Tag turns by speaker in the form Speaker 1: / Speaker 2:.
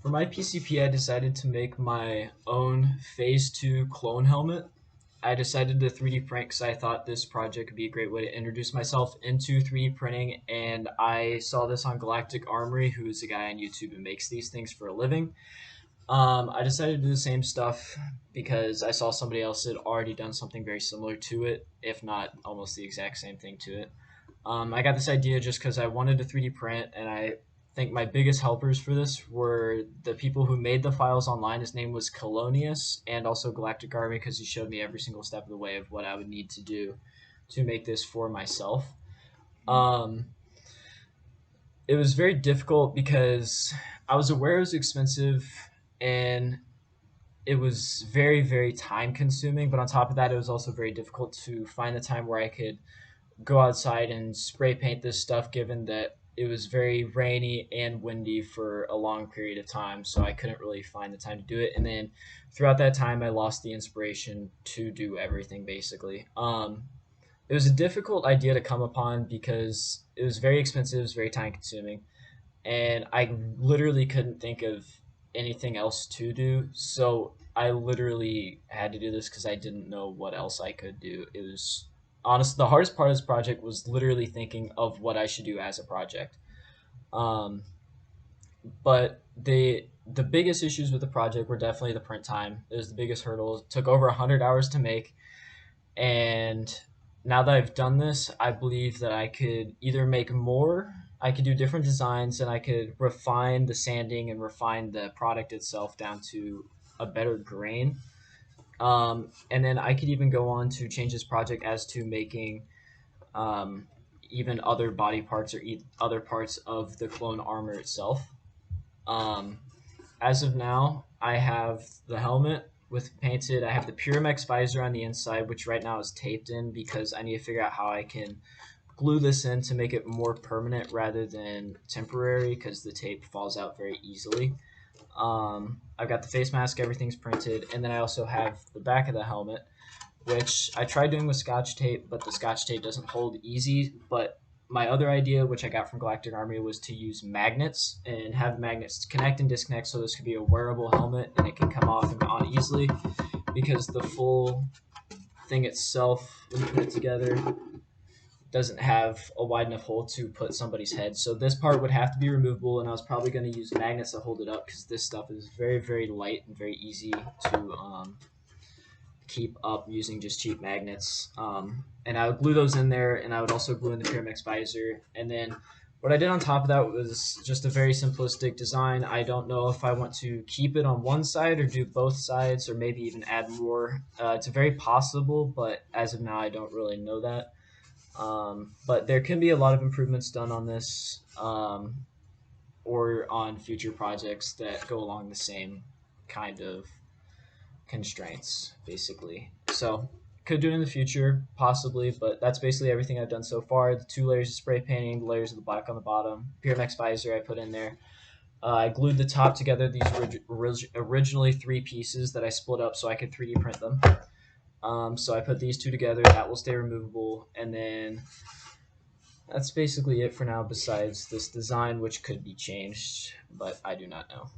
Speaker 1: For my PCP, I decided to make my own Phase 2 clone helmet. I decided to 3D print because I thought this project could be a great way to introduce myself into 3D printing, and I saw this on Galactic Armory, who is a guy on YouTube who makes these things for a living. I decided to do the same stuff because I saw somebody else had already done something very similar to it, if not almost the exact same thing to it. I got this idea just because I wanted to 3D print, and I think my biggest helpers for this were the people who made the files online. His name was Colonius, and also Galactic Army, because he showed me every single step of the way of what I would need to do to make this for myself. Um, it was very difficult because I was aware it was expensive and it was very, very time consuming. But on top of that, it was also very difficult to find the time where I could go outside and spray paint this stuff, given that it was very rainy and windy for a long period of time, so I couldn't really find the time to do it. And then throughout that time, I lost the inspiration to do everything basically. It was a difficult idea to come upon because it was very expensive, it was very time consuming, and I literally couldn't think of anything else to do. So I literally had to do this because I didn't know what else I could do. It was honestly the hardest part of this project was literally thinking of what I should do as a project. Um, but the biggest issues with the project were definitely the print time. It was the biggest hurdle. It took over 100 hours to make, and now that I've done this, I believe that I could either make more, I could do different designs, and I could refine the sanding and refine the product itself down to a better grain. And then I could even go on to change this project as to making um, even other body parts or other parts of the clone armor itself. Um, as of now, I have the helmet with painted. I have the Pyramex visor on the inside, which right now is taped in because I need to figure out how I can glue this in to make it more permanent rather than temporary because the tape falls out very easily. I've got the face mask, everything's printed, and then I also have the back of the helmet, which I tried doing with Scotch tape, but the Scotch tape doesn't hold easy. But my other idea, which I got from Galactic Army, was to use magnets and have magnets connect and disconnect so this could be a wearable helmet and it can come off and on easily because the full thing itself, when you put it together, doesn't have a wide enough hole to put somebody's head. So this part would have to be removable, and I was probably going to use magnets to hold it up because this stuff is very, very light and very easy to keep up using just cheap magnets. And I would glue those in there, and I would also glue in the Pyramex visor. And then what I did on top of that was just a very simplistic design. I don't know if I want to keep it on one side or do both sides or maybe even add more. It's very possible, but as of now, I don't really know that. But there can be a lot of improvements done on this or on future projects that go along the same kind of constraints, basically. So could do it in the future, possibly, but that's basically everything I've done so far. The 2 layers of spray painting, the layers of the black on the bottom, Pyramex visor I put in there. I glued the top together, these originally 3 pieces that I split up so I could 3D print them. So I put these 2 together, that will stay removable, and then that's basically it for now besides this design, which could be changed, but I do not know.